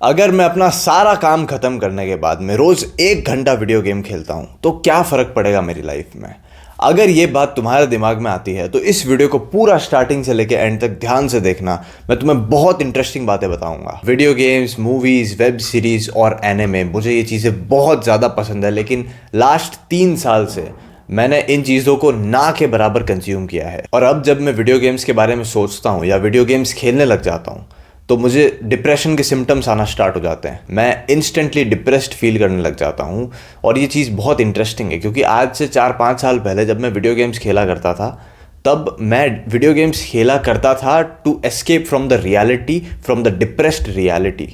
अगर मैं अपना सारा काम खत्म करने के बाद में रोज 1 घंटा वीडियो गेम खेलता हूं तो क्या फर्क पड़ेगा मेरी लाइफ में। अगर ये बात तुम्हारे दिमाग में आती है तो इस वीडियो को पूरा स्टार्टिंग से लेकर एंड तक ध्यान से देखना। मैं तुम्हें बहुत इंटरेस्टिंग बातें बताऊंगा। Video games, movies, web series और एनिमे, मुझे ये चीज़ें बहुत ज़्यादा पसंद है, लेकिन लास्ट 3 साल से मैंने इन चीज़ों को ना के बराबर कंज्यूम किया है। और अब जब मैं वीडियो गेम्स के बारे में सोचता हूँ या वीडियो गेम्स खेलने लग जाता हूँ तो मुझे डिप्रेशन के सिम्टम्स आना स्टार्ट हो जाते हैं। मैं इंस्टेंटली डिप्रेस्ड फील करने लग जाता हूँ। और ये चीज़ बहुत इंटरेस्टिंग है क्योंकि आज से 4-5 साल पहले जब मैं वीडियो गेम्स खेला करता था तब मैं वीडियो गेम्स खेला करता था to escape from the reality, from the depressed reality.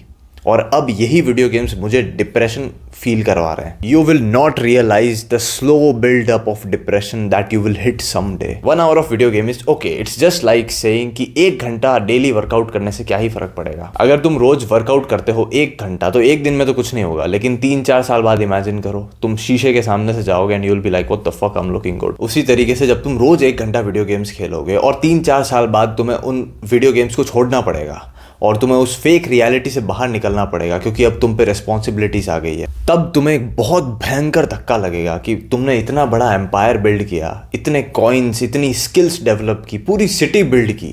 और अब यही वीडियो गेम्स मुझे डिप्रेशन फील करवा रहे हैं। You will not realize the slow buildup of depression that you will hit some day. 1 hour of video game is okay. It's just like saying कि 1 घंटा daily workout करने से क्या ही फर्क पड़ेगा। अगर तुम रोज वर्कआउट करते हो 1 घंटा तो एक दिन में तो कुछ नहीं होगा, लेकिन 3-4 साल बाद इमेजिन करो तुम शीशे के सामने से जाओगे and you will be like what the fuck, I am looking good. उसी तरीके से जब तुम रोज 1 घंटा वीडियो गेम्स खेलोगे और 3-4 साल बाद तुम्हें उन वीडियो गेम्स को छोड़ना पड़ेगा और तुम्हें उस फेक रियलिटी से बाहर निकलना पड़ेगा क्योंकि अब तुम पे रिस्पॉन्सिबिलिटीज आ गई है, तब तुम्हें एक बहुत भयंकर धक्का लगेगा कि तुमने इतना बड़ा एम्पायर बिल्ड किया, इतने कॉइन्स, इतनी स्किल्स डेवलप की, पूरी सिटी बिल्ड की,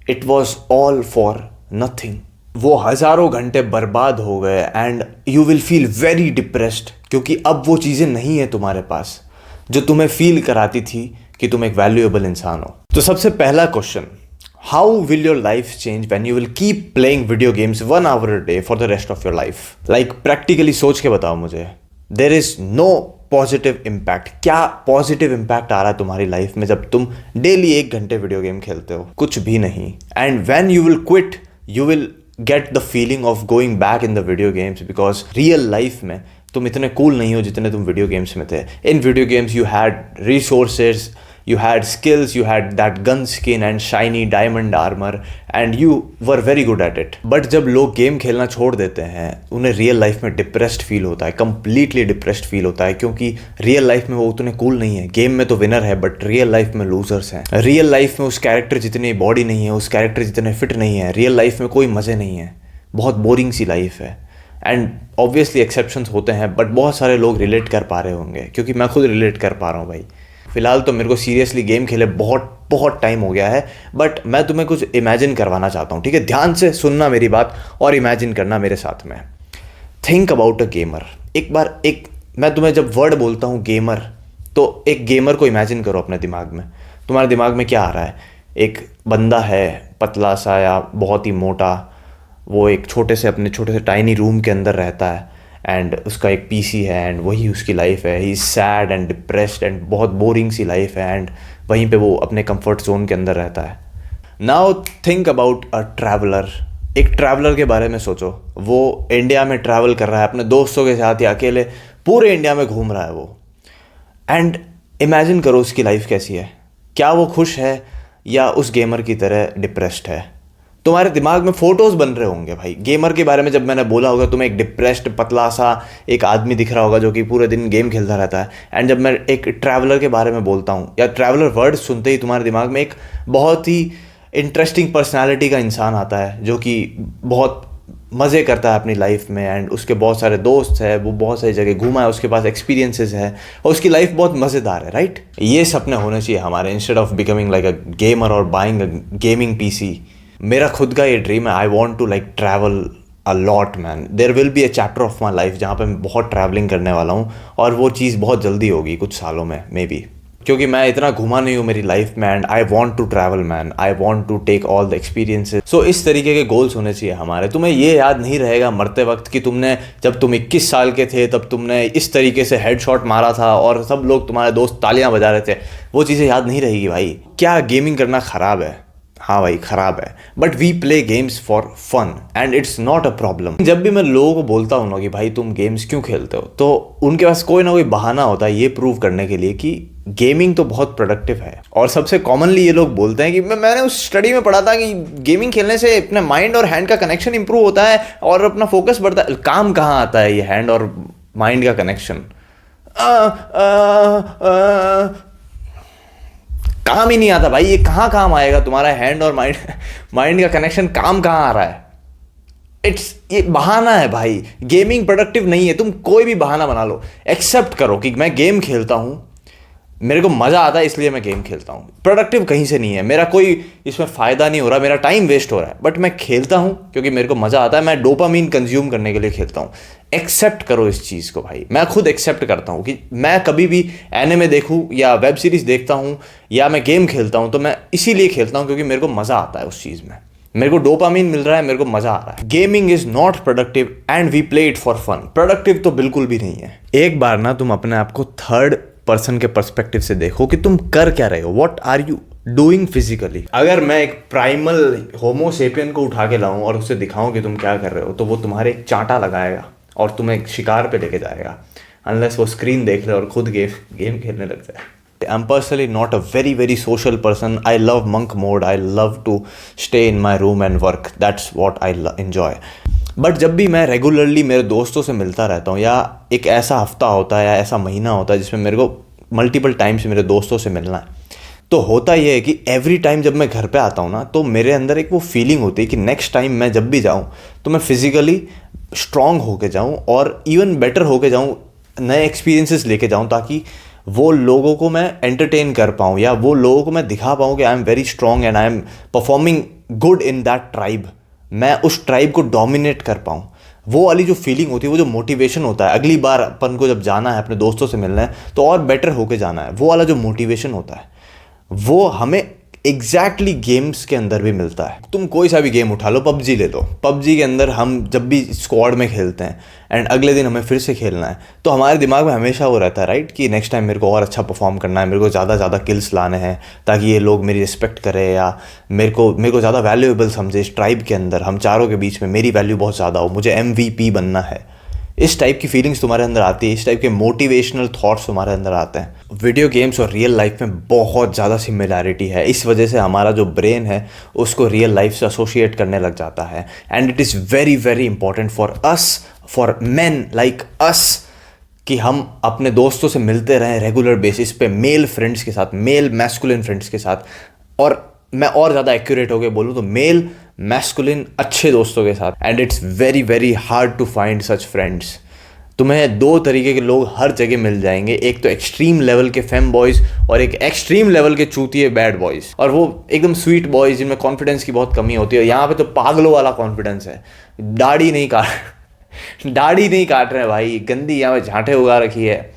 it was all for nothing. वो हजारों घंटे बर्बाद हो गए and you will feel very depressed क्योंकि अब वो चीज़ें नहीं है तुम्हारे पास जो तुम्हें फील कराती थी कि तुम एक वैल्यूएबल इंसान हो। तो सबसे पहला question, how will your life change when you will keep playing video games 1 hour a day for the rest of your life? Like practically सोच के बताओ मुझे। There is no positive impact। क्या पॉजिटिव इम्पैक्ट आ रहा है तुम्हारी life में जब तुम डेली 1 घंटे वीडियो गेम खेलते हो? कुछ भी नहीं। And when you will quit, you will get the feeling of going back in the video games because real life में तुम इतने कूल नहीं हो जितने तुम वीडियो गेम्स में थे। In video games you had resources, you had skills, you had that gun skin and shiny diamond armor and you were very good at it। But जब लोग गेम खेलना छोड़ देते हैं उन्हें रियल लाइफ में डिप्रेस्ड फील होता है, कंप्लीटली डिप्रेस्ड फील होता है क्योंकि रियल लाइफ में वो उतने कूल नहीं है। गेम में तो विनर है बट रियल लाइफ में लूजर्स हैं। रियल लाइफ में उस कैरेक्टर जितनी बॉडी नहीं है, उस कैरेक्टर जितने फिट नहीं है। रियल लाइफ में कोई मज़े नहीं है, बहुत बोरिंग सी लाइफ है। एंड ऑब्वियसली एक्सेप्शंस होते हैं बट बहुत सारे लोग रिलेट कर पा रहे होंगे क्योंकि मैं खुद रिलेट कर पा रहा हूँ भाई। फिलहाल तो मेरे को सीरियसली गेम खेले बहुत बहुत टाइम हो गया है बट मैं तुम्हें कुछ इमेजिन करवाना चाहता हूँ, ठीक है? ध्यान से सुनना मेरी बात और इमेजिन करना मेरे साथ में। Think about a gamer. मैं तुम्हें जब वर्ड बोलता हूँ गेमर तो एक गेमर को इमेजिन करो अपने दिमाग में। तुम्हारे दिमाग में क्या आ रहा है? एक बंदा है पतला सा या बहुत ही मोटा, वो एक छोटे से टाइनी रूम के अंदर रहता है एंड उसका एक पीसी है एंड वही उसकी लाइफ है। He is sad and depressed and बहुत बोरिंग सी लाइफ है एंड वहीं पे वो अपने कंफर्ट जोन के अंदर रहता है। Now think about a traveller. एक ट्रैवलर के बारे में सोचो। वो इंडिया में ट्रैवल कर रहा है अपने दोस्तों के साथ या अकेले, पूरे इंडिया में घूम रहा है वो। एंड इमेजिन करो उसकी लाइफ कैसी है। क्या वो खुश है या उस गेमर की तरह डिप्रेस्ड है? तुम्हारे दिमाग में फोटोज बन रहे होंगे भाई। गेमर के बारे में जब मैंने बोला होगा तुम्हें एक डिप्रेस्ड पतला सा एक आदमी दिख रहा होगा जो कि पूरे दिन गेम खेलता रहता है। एंड जब मैं एक ट्रैवलर के बारे में बोलता हूँ या ट्रैवलर वर्ड सुनते ही तुम्हारे दिमाग में एक बहुत ही इंटरेस्टिंग पर्सनैलिटी का इंसान आता है जो कि बहुत मज़े करता है अपनी लाइफ में एंड उसके बहुत सारे दोस्त है, वो बहुत सारी जगह घूमा है, उसके पास एक्सपीरियंसेस है और उसकी लाइफ बहुत मज़ेदार है, राइट? ये सपने होने चाहिए हमारे, instead of becoming like a gamer और बाइंग अ गेमिंग पीसी। मेरा खुद का ये ड्रीम है। I want to like travel a lot man. There will be a chapter of my life जहाँ पे मैं बहुत ट्रैवलिंग करने वाला हूँ और वो चीज़ बहुत जल्दी होगी, कुछ सालों में मे बी, क्योंकि मैं इतना घुमा नहीं हूँ मेरी लाइफ में and I want to travel man. I want to take all the experiences. So इस तरीके के गोल्स होने चाहिए हमारे। तुम्हें ये याद नहीं रहेगा मरते वक्त कि तुमने जब तुम 21 साल के थे तब तुमने इस तरीके से हेडशॉट मारा था और सब लोग तुम्हारे दोस्त तालियां बजा रहे थे। वो चीज़ें याद नहीं रहेगी भाई। क्या गेमिंग करना ख़राब है? हाँ भाई ख़राब है, but we play games for fun and it's not a problem. जब भी मैं लोगों को बोलता हूँ ना कि भाई तुम गेम्स क्यों खेलते हो तो उनके पास कोई ना कोई बहाना होता है ये प्रूव करने के लिए कि गेमिंग तो बहुत प्रोडक्टिव है। और सबसे कॉमनली ये लोग बोलते हैं कि मैंने उस स्टडी में पढ़ा था कि गेमिंग खेलने से अपने माइंड और हैंड का कनेक्शन इंप्रूव होता है और अपना फोकस बढ़ता है। काम कहाँ आता है ये हैंड और माइंड का कनेक्शन? काम ही नहीं आता भाई। ये कहाँ काम आएगा तुम्हारा हैंड और माइंड का कनेक्शन? काम कहाँ आ रहा है? इट्स ये बहाना है भाई, गेमिंग प्रोडक्टिव नहीं है। तुम कोई भी बहाना बना लो, एक्सेप्ट करो कि मैं गेम खेलता हूँ, मेरे को मज़ा आता है इसलिए मैं गेम खेलता हूँ। प्रोडक्टिव कहीं से नहीं है, मेरा कोई इसमें फ़ायदा नहीं हो रहा, मेरा टाइम वेस्ट हो रहा है, बट मैं खेलता हूँ क्योंकि मेरे को मज़ा आता है, मैं डोपामीन कंज्यूम करने के लिए खेलता हूँ। एक्सेप्ट करो इस चीज़ को भाई। मैं खुद एक्सेप्ट करता हूँ कि मैं कभी भी एनिमे देखूँ या वेब सीरीज़ देखता हूँ या मैं गेम खेलता हूँ तो मैं इसीलिए खेलता हूँ क्योंकि मेरे को मज़ा आता है उस चीज़ में, मेरे को डोपामीन मिल रहा है, मेरे को मज़ा आ रहा है। Gaming is not productive and we play it for fun. Productive तो बिल्कुल भी नहीं है। एक बार ना तुम अपने आप को थर्ड पर्सन के पर्सपेक्टिव से देखो कि तुम कर क्या रहे हो, what are you doing physically. अगर मैं एक प्राइमल होमोसेपियन को उठा के लाऊं और उसे दिखाऊं कि तुम क्या कर रहे हो, तो वो तुम्हारे एक चांटा लगाएगा और तुम्हें शिकार पे लेके जाएगा, अनलेस वो स्क्रीन देख रहे और खुद गेम खेलने लग जाए। I'm personally not a very social person. I love monk mode. I love to stay in my room and work. That's what I enjoy. But जब भी मैं रेगुलरली मेरे दोस्तों से मिलता रहता हूँ या एक ऐसा हफ्ता होता है या ऐसा महीना होता है जिसमें मेरे को मल्टीपल टाइम्स मेरे दोस्तों से मिलना है, तो होता ये है कि एवरी टाइम जब मैं घर पे आता हूँ ना, तो मेरे अंदर एक वो फीलिंग होती है कि नेक्स्ट टाइम मैं जब भी जाऊँ तो मैं फिज़िकली स्ट्रॉन्ग होके जाऊँ और इवन बेटर होके जाऊँ, नए एक्सपीरियंसेस लेके जाऊँ, ताकि वो लोगों को मैं एंटरटेन कर पाऊँ या वो लोगों को मैं दिखा पाऊँ कि I am very strong and I am performing good in that tribe. मैं उस ट्राइब को डोमिनेट कर पाऊँ। वो वाली जो फीलिंग होती है, वो जो मोटिवेशन होता है, अगली बार अपन को जब जाना है अपने दोस्तों से मिलना है तो और बेटर होके जाना है, वो वाला जो मोटिवेशन होता है वो हमें एग्जैक्टली गेम्स के अंदर भी मिलता है। तुम कोई सा भी गेम उठा लो, पबजी ले लो, पबजी के अंदर हम जब भी स्क्वाड में खेलते हैं एंड अगले दिन हमें फिर से खेलना है, तो हमारे दिमाग में हमेशा वो रहता है राइट कि नेक्स्ट टाइम मेरे को और अच्छा परफॉर्म करना है, मेरे को ज़्यादा किल्स लाने हैं ताकि ये लोग मेरी रिस्पेक्ट करें या मेरे को ज़्यादा वैल्यूएबल समझे। इस ट्राइब के अंदर हम चारों के बीच में मेरी वैल्यू बहुत ज़्यादा हो, मुझे MVP बनना है। इस टाइप की फीलिंग्स तुम्हारे अंदर आती है, इस टाइप के मोटिवेशनल थॉट्स तुम्हारे अंदर आते हैं। वीडियो गेम्स और रियल लाइफ में बहुत ज़्यादा सिमिलैरिटी है, इस वजह से हमारा जो ब्रेन है उसको रियल लाइफ से एसोसिएट करने लग जाता है। And it is very important for us, for main like us, कि हम अपने दोस्तों से मिलते रहें रेगुलर बेसिस पे, मेल फ्रेंड्स के साथ, मेल मैस्कुलिन फ्रेंड्स के साथ, और मैं और ज़्यादा एक्यूरेट होकर बोलूँ तो मेल मैस्कुलिन अच्छे दोस्तों के साथ। And it's very hard to find such friends. तुम्हें दो तरीके के लोग हर जगह मिल जाएंगे, एक तो एक्सट्रीम लेवल के फेम बॉयज़ और एक एक्सट्रीम लेवल के चूतिए बैड बॉयज़, और वो एकदम स्वीट बॉयज़ जिनमें कॉन्फिडेंस की बहुत कमी होती है। यहाँ पे तो पागलों वाला कॉन्फिडेंस है, दाढ़ी नहीं काट रहे हैं भाई, गंदी यहाँ पे झांटे उगा रखी है।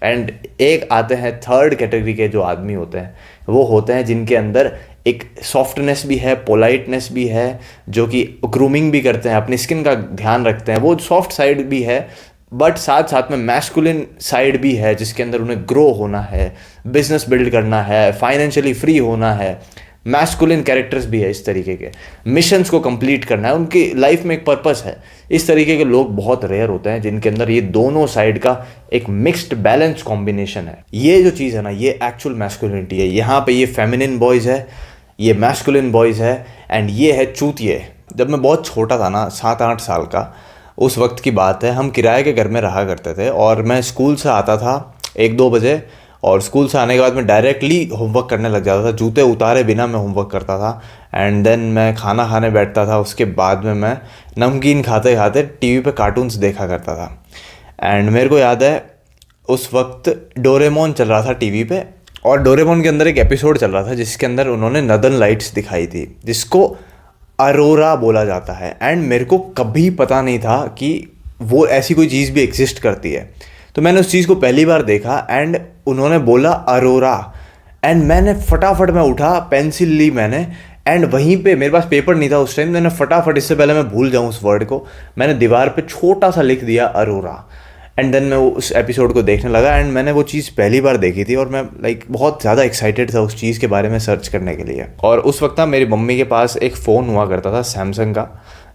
एंड एक आते हैं थर्ड कैटेगरी के जो आदमी होते हैं, वो होते हैं जिनके अंदर एक सॉफ्टनेस भी है, पोलाइटनेस भी है, जो कि ग्रूमिंग भी करते हैं, अपनी स्किन का ध्यान रखते हैं, वो सॉफ्ट साइड भी है, बट साथ में मैस्कुलिन साइड भी है जिसके अंदर उन्हें ग्रो होना है, बिजनेस बिल्ड करना है, फाइनेंशियली फ्री होना है। मैस्कुलिन कैरेक्टर्स भी है इस तरीके के, मिशंस को कंप्लीट करना है, उनकी लाइफ में एक पर्पस है। इस तरीके के लोग बहुत रेयर होते हैं जिनके अंदर ये दोनों साइड का एक मिक्स्ड बैलेंस कॉम्बिनेशन है। ये जो चीज़ है ना, ये एक्चुअल मैस्कुलिनिटी है। यहाँ पे ये फेमिनिन बॉयज़ है, ये मैस्कुलिन बॉयज़ है, एंड ये है चूतिए। जब मैं बहुत छोटा था ना, 7-8 साल का, उस वक्त की बात है, हम किराए के घर में रहा करते थे और मैं स्कूल से आता था 1-2 बजे, और स्कूल से आने के बाद मैं डायरेक्टली होमवर्क करने लग जाता था, जूते उतारे बिना मैं होमवर्क करता था। एंड देन मैं खाना खाने बैठता था, उसके बाद में मैं नमकीन खाते खाते टीवी पे कार्टून्स देखा करता था। एंड मेरे को याद है उस वक्त डोरेमोन चल रहा था टीवी पे, और डोरेमोन के अंदर एक एपिसोड चल रहा था जिसके अंदर उन्होंने नदर्न लाइट्स दिखाई थी, जिसको अरोरा बोला जाता है। एंड मेरे को कभी पता नहीं था कि वो ऐसी कोई चीज़ भी एग्जिस्ट करती है, तो मैंने उस चीज़ को पहली बार देखा एंड उन्होंने बोला अरोरा, एंड मैंने फटाफट मैं उठा, पेंसिल ली मैंने, एंड वहीं पे मेरे पास पेपर नहीं था उस टाइम, मैंने फटाफट, इससे पहले मैं भूल जाऊँ उस वर्ड को, मैंने दीवार पे छोटा सा लिख दिया अरोरा। एंड देन मैं उस एपिसोड को देखने लगा, एंड मैंने वो चीज़ पहली बार देखी थी और मैं बहुत ज़्यादा एक्साइटेड था उस चीज़ के बारे में सर्च करने के लिए। और उस वक्त ना मेरी मम्मी के पास एक फ़ोन हुआ करता था सैमसंग का,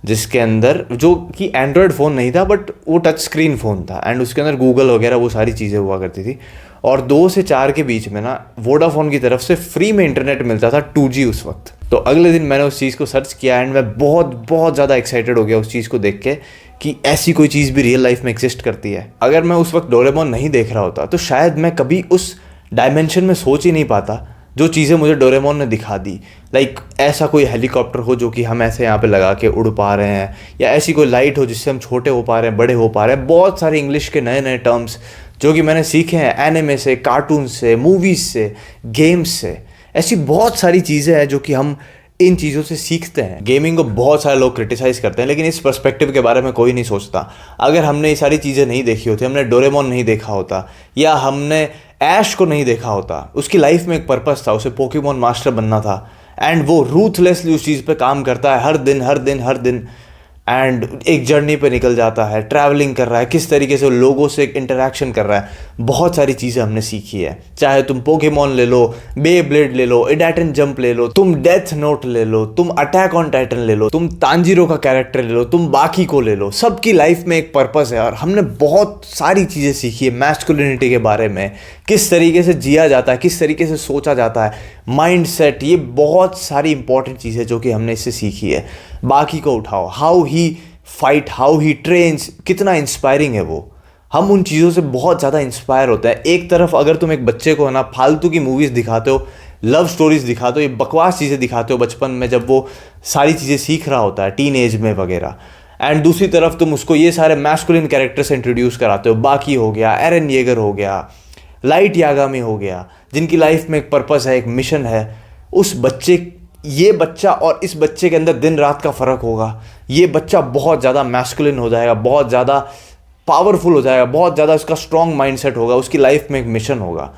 जिसके अंदर, जो कि एंड्रॉयड फ़ोन नहीं था बट वो टच स्क्रीन फ़ोन था, एंड उसके अंदर गूगल वगैरह वो सारी चीज़ें हुआ करती थी। और 2 से 4 के बीच में ना वोडाफोन की तरफ से फ्री में इंटरनेट मिलता था, 2G उस वक्त। तो अगले दिन मैंने उस चीज़ को सर्च किया एंड मैं बहुत ज़्यादा एक्साइटेड हो गया उस चीज़ को देख के कि ऐसी कोई चीज़ भी रियल लाइफ में एग्जिस्ट करती है। अगर मैं उस वक्त डोरेमोन नहीं देख रहा होता तो शायद मैं कभी उस डायमेंशन में सोच ही नहीं पाता जो चीज़ें मुझे डोरेमोन ने दिखा दी, लाइक ऐसा कोई हेलीकॉप्टर हो जो कि हम ऐसे यहाँ पे लगा के उड़ पा रहे हैं, या ऐसी कोई लाइट हो जिससे हम छोटे हो पा रहे हैं, बड़े हो पा रहे हैं। बहुत सारे इंग्लिश के नए नए टर्म्स जो कि मैंने सीखे हैं एनिमे से, कार्टून से, मूवीज़ से, गेम्स से। ऐसी बहुत सारी चीज़ें हैं जो कि हम इन चीज़ों से सीखते हैं। गेमिंग को बहुत सारे लोग क्रिटिसाइज़ करते हैं, लेकिन इस पर्सपेक्टिव के बारे में कोई नहीं सोचता। अगर हमने ये सारी चीज़ें नहीं देखी होती, हमने डोरेमोन नहीं देखा होता, या हमने ऐश को नहीं देखा होता, उसकी लाइफ में एक पर्पस था, उसे पोकेमॉन मास्टर बनना था, एंड वो रूथलेसली उस चीज़ पे काम करता है हर दिन हर दिन हर दिन, एंड एक जर्नी पे निकल जाता है, ट्रैवलिंग कर रहा है, किस तरीके से लोगों से इंटरेक्शन कर रहा है। बहुत सारी चीज़ें हमने सीखी है। चाहे तुम पोकेमॉन ले लो, बे ब्लेड ले लो, इडाटन जंप ले लो, तुम डेथ नोट ले लो, तुम अटैक ऑन टाइटन ले लो, तुम तांजीरो का कैरेक्टर ले लो, तुम बाकी को ले लो। सबकी लाइफ में एक पर्पस है, और हमने बहुत सारी चीज़ें सीखी है मैस्कुलिनिटी के बारे में, किस तरीके से जिया जाता है, किस तरीके से सोचा जाता है, माइंड सेट, ये बहुत सारी इंपॉर्टेंट चीज़ें जो कि हमने इससे सीखी है। बाकी को उठाओ, how he fight, how he trains, कितना इंस्पायरिंग है वो। हम उन चीज़ों से बहुत ज़्यादा इंस्पायर होते हैं। एक तरफ अगर तुम एक बच्चे को है ना फालतू की मूवीज़ दिखाते हो, लव स्टोरीज़ दिखाते हो, ये बकवास चीज़ें दिखाते हो बचपन में जब वो सारी चीज़ें सीख रहा होता है टीन एज में वगैरह, एंड दूसरी तरफ तुम उसको ये सारे मैस्कुलिन कैरेक्टर्स इंट्रोड्यूस कराते हो। बाकी हो गया, एरन येगर हो गया, लाइट यागामी हो गया, जिनकी लाइफ में एक पर्पस है, एक मिशन है। उस बच्चे, ये बच्चा और इस बच्चे के अंदर दिन रात का फ़र्क होगा। ये बच्चा बहुत ज़्यादा मैस्कुलिन हो जाएगा, बहुत ज़्यादा पावरफुल हो जाएगा, बहुत ज़्यादा उसका स्ट्रॉन्ग माइंडसेट होगा, उसकी लाइफ में एक मिशन होगा।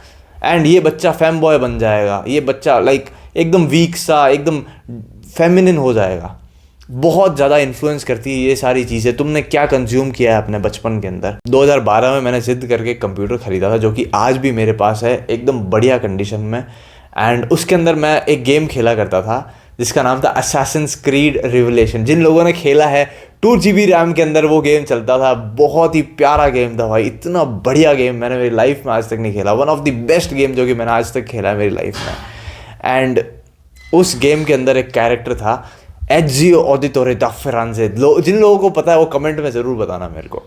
एंड ये बच्चा फैम बॉय बन जाएगा, ये बच्चा लाइक एकदम वीक सा, एकदम फेमिनिन हो जाएगा। बहुत ज़्यादा इन्फ्लुएंस करती है ये सारी चीज़ें, तुमने क्या कंज्यूम किया है अपने बचपन के अंदर। 2012 में मैंने जिद करके कंप्यूटर ख़रीदा था, जो कि आज भी मेरे पास है एकदम बढ़िया कंडीशन में। एंड उसके अंदर मैं एक गेम खेला करता था जिसका नाम था असैसिन्स क्रीड रिवलेशन। जिन लोगों ने खेला है, 2 GB रैम के अंदर वो गेम चलता था। बहुत ही प्यारा गेम था भाई, इतना बढ़िया गेम मैंने मेरी लाइफ में आज तक नहीं खेला। One of the best game जो कि मैंने आज तक खेला है मेरी लाइफ में। एंड उस गेम के अंदर एक कैरेक्टर था एजियो ऑडिटोरे दा फेरांजे। जिन लोगों को पता है वो कमेंट में ज़रूर बताना मेरे को।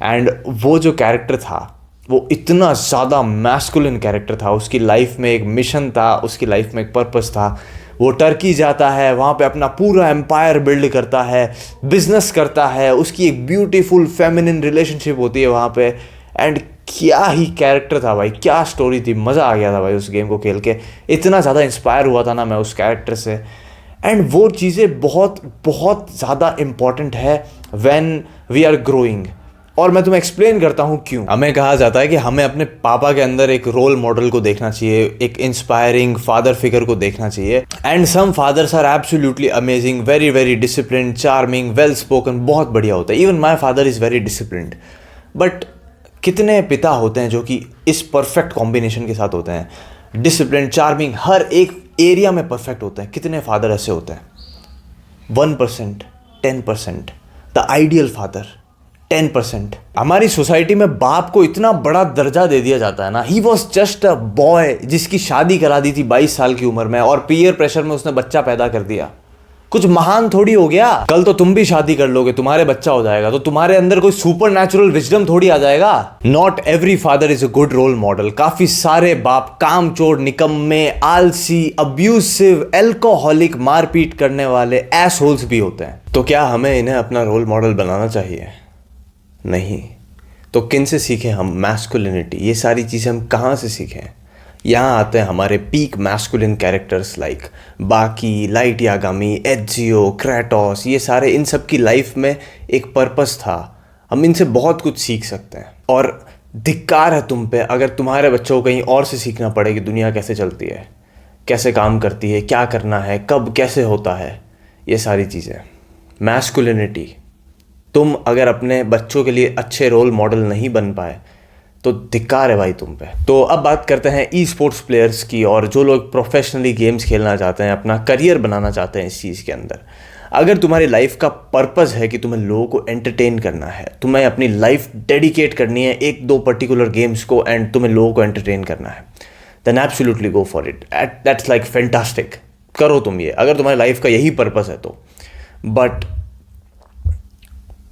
एंड वो जो कैरेक्टर था वो इतना ज़्यादा मैस्कुलिन कैरेक्टर था। उसकी लाइफ में एक मिशन था, उसकी लाइफ में एक पर्पस था। वो टर्की जाता है, वहाँ पे अपना पूरा एम्पायर बिल्ड करता है, बिजनेस करता है, उसकी एक ब्यूटीफुल फेमिनिन रिलेशनशिप होती है वहाँ पे। एंड क्या ही कैरेक्टर था भाई, क्या स्टोरी थी, मज़ा आ गया था भाई उस गेम को खेल के। इतना ज़्यादा इंस्पायर हुआ था ना मैं उस कैरेक्टर से। एंड वो चीज़ें बहुत बहुत ज़्यादा इम्पॉर्टेंट है व्हेन वी आर ग्रोइंग। और मैं तुम्हें एक्सप्लेन करता हूँ क्यों। हमें कहा जाता है कि हमें अपने पापा के अंदर एक रोल मॉडल को देखना चाहिए, एक इंस्पायरिंग फादर फिगर को देखना चाहिए। And some fathers are absolutely amazing, very very disciplined, charming, well spoken, बहुत बढ़िया होता है। Even my father is very disciplined. But कितने पिता होते हैं जो कि इस परफेक्ट कॉम्बिनेशन के साथ होते हैं, डिसिप्लिन, चार्मिंग, हर एक एरिया में परफेक्ट होते हैं। कितने फादर ऐसे होते हैं? 1%, 10%, द आइडियल फादर 10%। हमारी सोसाइटी में बाप को इतना बड़ा दर्जा दे दिया जाता है ना, he was just a boy जिसकी शादी करा दी थी 22 साल की उम्र में, और पीयर प्रेशर में उसने बच्चा पैदा कर दिया। कुछ महान थोड़ी हो गया। कल तो तुम भी शादी कर लोगे, तुम्हारे बच्चा हो जाएगा, तो तुम्हारे अंदर कोई सुपर नेचुरल विजडम थोड़ी आ जाएगा। Not every father is a good role model. काफी सारे बाप कामचोर, निकम्मे, आलसी, अब्यूसिव, एल्कोहलिक, मारपीट करने वाले एसहोल्स भी होते हैं। तो क्या हमें इन्हें अपना रोल मॉडल बनाना चाहिए? नहीं। तो किन से सीखें हम मैस्कुलिनिटी? ये सारी चीज़ें हम कहाँ से सीखें? यहाँ आते हैं हमारे पीक मैस्कुलिन कैरेक्टर्स लाइक बाकी, लाइट यागामी, एजियो, क्रेटोस। ये सारे, इन सब की लाइफ में एक पर्पस था। हम इनसे बहुत कुछ सीख सकते हैं। और धिक्कार है तुम पे अगर तुम्हारे बच्चों को कहीं और से सीखना पड़े कि दुनिया कैसे चलती है, कैसे काम करती है, क्या करना है, कब कैसे होता है, ये सारी चीज़ें। मैस्कुलिनिटी, तुम अगर अपने बच्चों के लिए अच्छे रोल मॉडल नहीं बन पाए तो धिक्कार है भाई तुम पे। तो अब बात करते हैं ई स्पोर्ट्स प्लेयर्स की, और जो लोग प्रोफेशनली गेम्स खेलना चाहते हैं, अपना करियर बनाना चाहते हैं इस चीज़ के अंदर। अगर तुम्हारी लाइफ का पर्पस है कि तुम्हें लोगों को एंटरटेन करना है, तुम्हें अपनी लाइफ डेडिकेट करनी है 1-2 पर्टिकुलर गेम्स को, एंड तुम्हें लोगों को एंटरटेन करना है, then absolutely go for it. That's like fantastic. करो तुम ये, अगर तुम्हारी लाइफ का यही पर्पस है तो।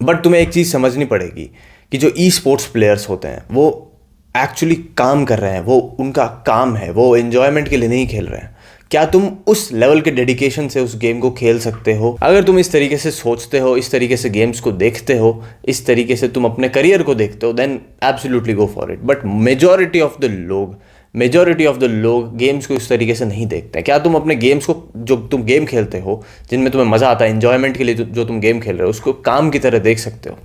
बट तुम्हें एक चीज़ समझनी पड़ेगी कि जो ई स्पोर्ट्स प्लेयर्स होते हैं वो एक्चुअली काम कर रहे हैं, वो उनका काम है, वो एन्जॉयमेंट के लिए नहीं खेल रहे हैं। क्या तुम उस लेवल के डेडिकेशन से उस गेम को खेल सकते हो? अगर तुम इस तरीके से सोचते हो, इस तरीके से गेम्स को देखते हो, इस तरीके से तुम अपने करियर को देखते हो, then absolutely go for it. But majority of the लोग गेम्स को इस तरीके से नहीं देखते हैं। क्या तुम अपने गेम्स को, जो तुम गेम खेलते हो जिनमें तुम्हें मज़ा आता है, एन्जॉयमेंट के लिए जो तुम गेम खेल रहे हो, उसको काम की तरह देख सकते हो?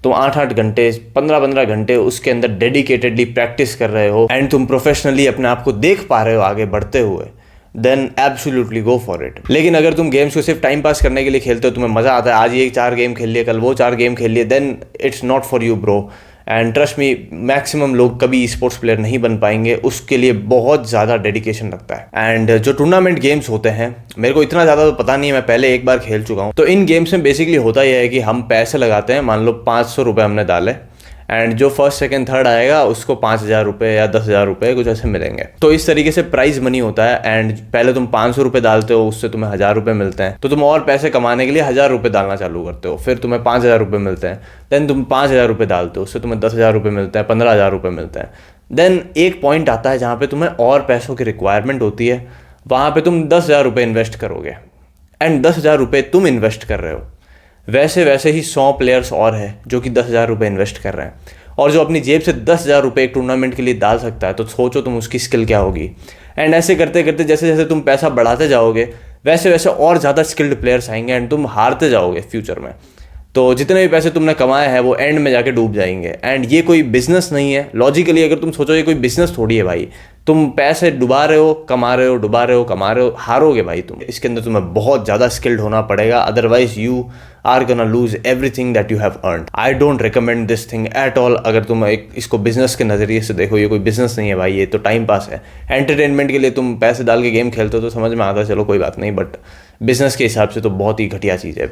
तुम 8-8 घंटे, 15-15 घंटे उसके अंदर डेडिकेटेडली प्रैक्टिस कर रहे हो एंड तुम प्रोफेशनली अपने आप को देख पा रहे हो आगे बढ़ते हुए, then absolutely go for it. लेकिन अगर तुम गेम्स को सिर्फ टाइम पास करने के लिए खेलते हो, तुम्हें मज़ा आता है, आज ये 4 गेम खेल लिए, कल वो 4 गेम खेल लिए, then it's not for you bro. And trust me, maximum लोग कभी स्पोर्ट्स प्लेयर नहीं बन पाएंगे, उसके लिए बहुत ज़्यादा डेडिकेशन लगता है। एंड जो टूर्नामेंट गेम्स होते हैं, मेरे को इतना ज़्यादा तो पता नहीं है, मैं पहले एक बार खेल चुका हूँ। तो इन गेम्स में बेसिकली होता यह है कि हम पैसे लगाते हैं, मान लो 500 रुपये हमने डाले, एंड जो फर्स्ट सेकंड थर्ड आएगा उसको 5,000 रुपये या 10,000 रुपये कुछ ऐसे मिलेंगे। तो इस तरीके से प्राइज मनी होता है। एंड पहले तुम 500 रुपये डालते हो, उससे तुम्हें 1,000 रुपये मिलते हैं, तो तुम और पैसे कमाने के लिए 1,000 रुपये डालना चालू करते हो, फिर तुम्हें 5,000 रुपये मिलते हैं। देन तुम 5,000 रुपये डालते हो, उससे तुम्हें 10,000 रुपये मिलते हैं, 15,000 रुपये मिलते हैं। देन एक पॉइंट आता है जहाँ पे तुम्हें और पैसों की रिक्वायरमेंट होती है, वहाँ पे तुम 10,000 रुपये इन्वेस्ट करोगे। एंड 10,000 रुपये तुम इन्वेस्ट कर रहे हो, वैसे वैसे ही 100 प्लेयर्स और हैं जो कि 10,000 रुपये इन्वेस्ट कर रहे हैं, और जो अपनी जेब से 10,000 रुपये एक टूर्नामेंट के लिए डाल सकता है, तो सोचो तुम उसकी स्किल क्या होगी। एंड ऐसे करते करते जैसे जैसे तुम पैसा बढ़ाते जाओगे, वैसे वैसे और ज़्यादा स्किल्ड प्लेयर्स आएंगे एंड तुम हारते जाओगे फ्यूचर में। तो जितने भी पैसे तुमने कमाए हैं वो एंड में जाके डूब जाएंगे। एंड ये कोई बिजनेस नहीं है। लॉजिकली अगर तुम सोचो, ये कोई बिजनेस थोड़ी है भाई। तुम पैसे डुबा रहे हो, कमा रहे हो, डुबा रहे हो, कमा रहे हो, हारोगे भाई तुम। इसके अंदर तुम्हें बहुत ज़्यादा स्किल्ड होना पड़ेगा, otherwise you are gonna lose everything that you have earned. I don't recommend this thing at all. अगर तुम इसको बिजनेस के नज़रिए से देखो, ये कोई बिजनेस नहीं है भाई, ये तो टाइम पास है। एंटरटेनमेंट के लिए तुम पैसे डाल के गेम खेलते हो तो समझ में आता है, चलो कोई बात नहीं, बट बिजनेस के हिसाब से तो बहुत ही घटिया चीज़ है,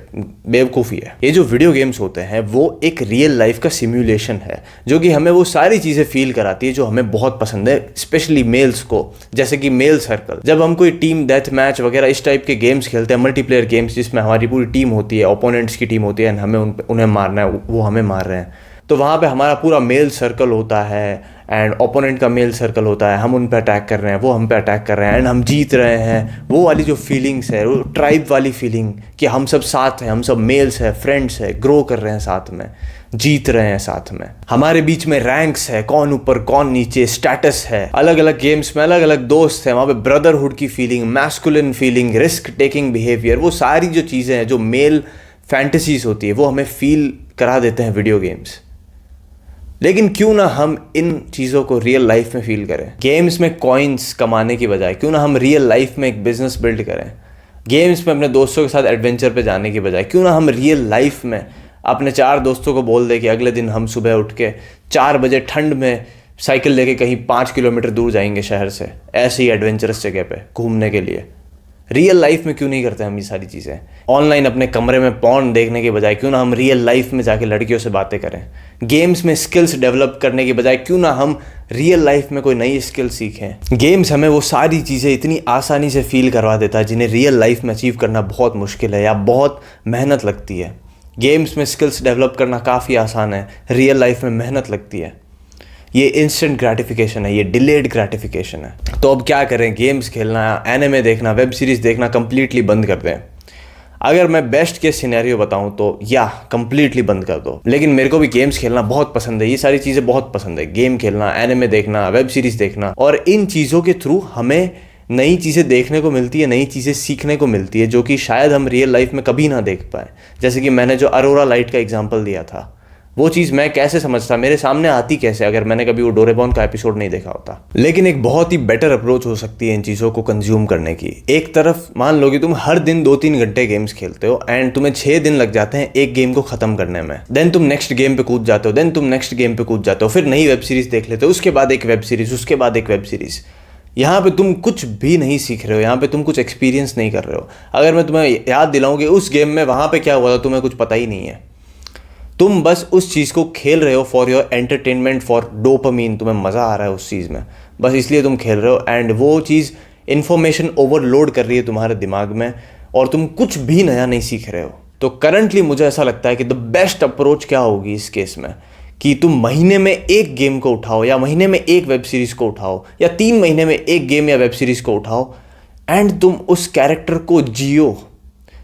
बेवकूफ़ी है। ये जो वीडियो गेम्स होते हैं वो एक रियल लाइफ का सिमुलेशन है, जो कि हमें वो सारी चीज़ें फील कराती है जो हमें बहुत पसंद है, स्पेशली मेल्स को। जैसे कि मेल सर्कल, जब हम कोई टीम डेथ मैच वगैरह इस टाइप के गेम्स खेलते हैं, मल्टीप्लेयर गेम्स जिसमें हमारी पूरी टीम होती है, ओपोनेंट्स की टीम होती है, हमें उन्हें मारना है, वो हमें मार रहे हैं, तो वहाँ पे हमारा पूरा मेल सर्कल होता है एंड ओपोनेंट का मेल सर्कल होता है, हम उन पे अटैक कर रहे हैं, वो हम पे अटैक कर रहे हैं एंड हम जीत रहे हैं। वो वाली जो फीलिंग्स है, वो ट्राइब वाली फीलिंग कि हम सब साथ हैं, हम सब मेल्स हैं, फ्रेंड्स हैं, ग्रो कर रहे हैं साथ में, जीत रहे हैं साथ में। हमारे बीच में रैंक्स है, कौन ऊपर कौन नीचे, स्टेटस है, अलग अलग गेम्स में अलग अलग दोस्त हैं, वहाँ पे ब्रदरहुड की feeling, masculine feeling, risk taking behaviour, वो सारी जो चीज़ें हैं जो मेल फैंटेसीज होती है, वो हमें फील करा देते हैं वीडियो गेम्स। लेकिन क्यों ना हम इन चीज़ों को रियल लाइफ में फील करें। गेम्स में कॉइन्स कमाने की बजाय क्यों ना हम रियल लाइफ में एक बिजनेस बिल्ड करें। गेम्स में अपने दोस्तों के साथ एडवेंचर पे जाने की बजाय क्यों ना हम रियल लाइफ में अपने 4 दोस्तों को बोल दें कि अगले दिन हम सुबह उठ के 4 बजे ठंड में साइकिल लेके कहीं 5 किलोमीटर दूर जाएंगे शहर से, ऐसे ही एडवेंचरस जगह पे घूमने के लिए। रियल लाइफ में क्यों नहीं करते हम ये सारी चीज़ें। ऑनलाइन अपने कमरे में पॉर्न देखने के बजाय क्यों ना हम रियल लाइफ में जाके लड़कियों से बातें करें। गेम्स में स्किल्स डेवलप करने के बजाय क्यों ना हम रियल लाइफ में कोई नई स्किल सीखें। गेम्स हमें वो सारी चीज़ें इतनी आसानी से फील करवा देता है जिन्हें रियल लाइफ में अचीव करना बहुत मुश्किल है या बहुत मेहनत लगती है। गेम्स में स्किल्स डेवलप करना काफ़ी आसान है, रियल लाइफ में मेहनत लगती है। ये इंस्टेंट ग्रेटिफिकेशन है, ये डिलेड ग्रेटिफिकेशन है। तो अब क्या करें, गेम्स खेलना, एनिमे देखना, वेब सीरीज़ देखना कंप्लीटली बंद कर दें। अगर मैं बेस्ट केस सिनेरियो बताऊं तो या कंप्लीटली बंद कर दो। लेकिन मेरे को भी गेम्स खेलना बहुत पसंद है, ये सारी चीज़ें बहुत पसंद है, गेम खेलना, एनिमे देखना, वेब सीरीज़ देखना, और इन चीज़ों के थ्रू हमें नई चीज़ें देखने को मिलती है, नई चीज़ें सीखने को मिलती है जो कि शायद हम रियल लाइफ में कभी ना देख पाए। जैसे कि मैंने जो अरोरा लाइट का एग्जांपल दिया था, वो चीज़ मैं कैसे समझता, मेरे सामने आती कैसे अगर मैंने कभी वो डोरेमोन का एपिसोड नहीं देखा होता। लेकिन एक बहुत ही बेटर अप्रोच हो सकती है इन चीज़ों को कंज्यूम करने की। एक तरफ मान लो कि तुम हर दिन 2-3 घंटे गेम्स खेलते हो एंड तुम्हें 6 दिन लग जाते हैं एक गेम को ख़त्म करने में। देन तुम नेक्स्ट गेम पे कूद जाते हो, देन तुम नेक्स्ट गेम पे कूद जाते हो, फिर नई वेब सीरीज़ देख लेते हो, उसके बाद एक वेब सीरीज़, उसके बाद एक वेब सीरीज़। यहाँ पे तुम कुछ भी नहीं सीख रहे हो, यहाँ पे तुम कुछ एक्सपीरियंस नहीं कर रहे हो। अगर मैं तुम्हें याद दिलाऊँ कि उस गेम में वहाँ पे क्या हुआ था, तुम्हें कुछ पता ही नहीं है। तुम बस उस चीज़ को खेल रहे हो for your entertainment, for dopamine, तुम्हें मज़ा आ रहा है उस चीज़ में, बस इसलिए तुम खेल रहे हो। एंड वो चीज़ इन्फॉर्मेशन ओवरलोड कर रही है तुम्हारे दिमाग में और तुम कुछ भी नया नहीं सीख रहे हो। तो करंटली मुझे ऐसा लगता है कि द बेस्ट अप्रोच क्या होगी इस केस में कि तुम महीने में एक गेम को उठाओ या महीने में एक वेब सीरीज को उठाओ या 3 महीने में एक गेम या वेब सीरीज को उठाओ एंड तुम उस कैरेक्टर को जियो,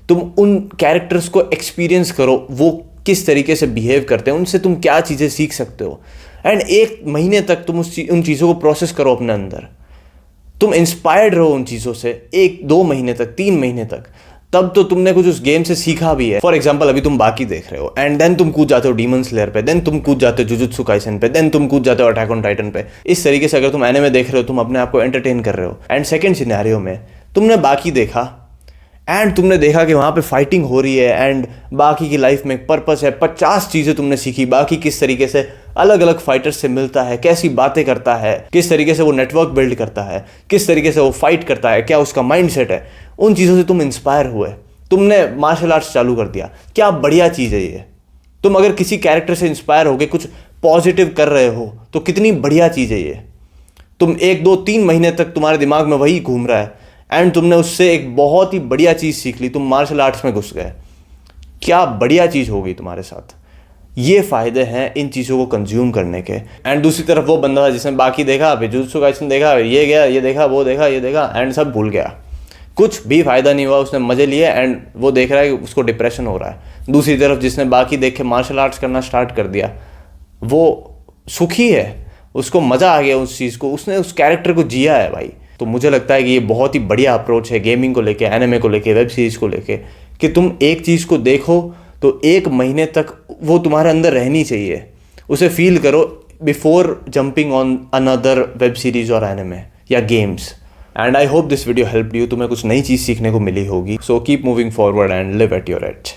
तुम उन कैरेक्टर्स को एक्सपीरियंस करो, वो किस तरीके से बिहेव करते हैं, उनसे तुम क्या चीज़ें सीख सकते हो एंड 1 महीने तक तुम उन चीज़ों को प्रोसेस करो अपने अंदर, तुम इंस्पायर्ड रहो उन चीज़ों से 1-2 महीने तक, 3 महीने तक, तब तो तुमने कुछ उस गेम से सीखा भी है। फॉर एग्जाम्पल अभी तुम बाकी देख रहे हो एंड देन तुम कूद जाते हो डीमन स्लेयर पे, देन तुम कूद जाते हो जुजुत्सु काइसेन पे, देन तुम कूद जाते हो अटैक ऑन टाइटन पे। इस तरीके से अगर तुम एनिमे देख रहे हो, तुम अपने आप को एंटरटेन कर रहे हो। एंड सेकंड सिनेरियो में तुमने बाकी देखा एंड तुमने देखा कि वहाँ पे फाइटिंग हो रही है एंड बाकी की लाइफ में एक पर्पस है, 50 चीज़ें तुमने सीखी, बाकी किस तरीके से अलग अलग फाइटर्स से मिलता है, कैसी बातें करता है, किस तरीके से वो नेटवर्क बिल्ड करता है, किस तरीके से वो फाइट करता है, क्या उसका माइंडसेट है, उन चीज़ों से तुम इंस्पायर हुए, तुमने मार्शल आर्ट्स चालू कर दिया। क्या बढ़िया चीज़ है ये। तुम अगर किसी कैरेक्टर से इंस्पायर होकर कुछ पॉजिटिव कर रहे हो तो कितनी बढ़िया चीज़ है ये। तुम 1-2-3 महीने तक तुम्हारे दिमाग में वही घूम रहा है एंड तुमने उससे एक बहुत ही बढ़िया चीज़ सीख ली, तुम मार्शल आर्ट्स में घुस गए। क्या बढ़िया चीज़ होगी तुम्हारे साथ। ये फ़ायदे हैं इन चीज़ों को कंज्यूम करने के। एंड दूसरी तरफ वो बंदा जिसने बाकी देखा, जुजुत्सु काइसेन देखा, ये गया, ये देखा, वो देखा, ये देखा एंड सब भूल गया, कुछ भी फ़ायदा नहीं हुआ, उसने मज़े लिए एंड वो देख रहा है कि उसको डिप्रेशन हो रहा है। दूसरी तरफ जिसने बाकी देख के मार्शल आर्ट्स करना स्टार्ट कर दिया, वो सुखी है, उसको मज़ा आ गया उस चीज़ को, उसने उस कैरेक्टर को जिया है भाई। तो मुझे लगता है कि ये बहुत ही बढ़िया अप्रोच है गेमिंग को लेके, एनिमे को लेके, वेब सीरीज़ को लेके, कि तुम एक चीज़ को देखो तो 1 महीने तक वो तुम्हारे अंदर रहनी चाहिए, उसे फील करो before jumping on another web series और एनिमे या games. And I hope this video helped you, तुम्हें कुछ नई चीज़ सीखने को मिली होगी। So keep moving forward and live at your age.